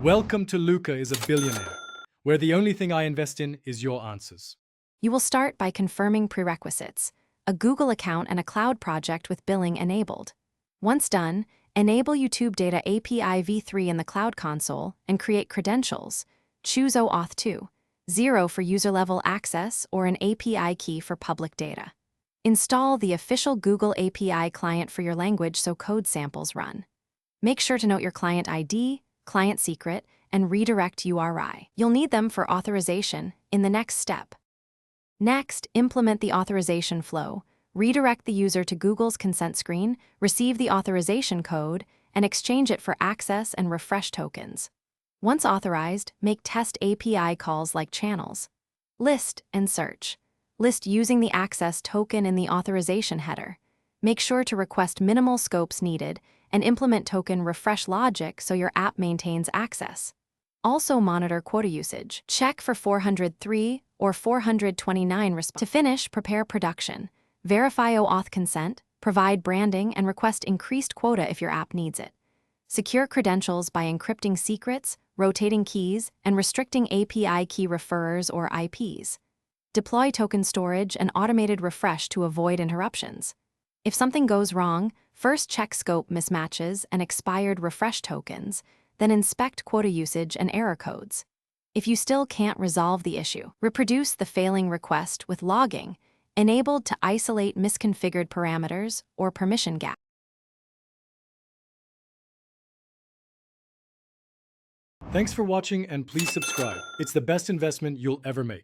Welcome to Luca is a Billionaire, where the only thing I invest in is your answers. You will start by confirming prerequisites, a Google account and a cloud project with billing enabled. Once done, enable YouTube Data API v3 in the Cloud Console and create credentials. Choose OAuth 2, 0 for user-level access or an API key for public data. Install the official Google API client for your language so code samples run. Make sure to note your client ID, client secret, and redirect URI. You'll need them for authorization in the next step. Next, implement the authorization flow. Redirect the user to Google's consent screen, receive the authorization code, and exchange it for access and refresh tokens. Once authorized, make test API calls like channels. List and search. List using the access token in the authorization header. Make sure to request minimal scopes needed and implement token refresh logic so your app maintains access. Also monitor quota usage. Check for 403 or 429 To finish, prepare production. Verify OAuth consent, provide branding, and request increased quota if your app needs it. Secure credentials by encrypting secrets, rotating keys, and restricting API key referrers or IPs. Deploy token storage and automated refresh to avoid interruptions. If something goes wrong, first check scope mismatches and expired refresh tokens, then inspect quota usage and error codes. If you still can't resolve the issue, reproduce the failing request with logging, enabled to isolate misconfigured parameters or permission gaps. Thanks for watching and please subscribe. It's the best investment you'll ever make.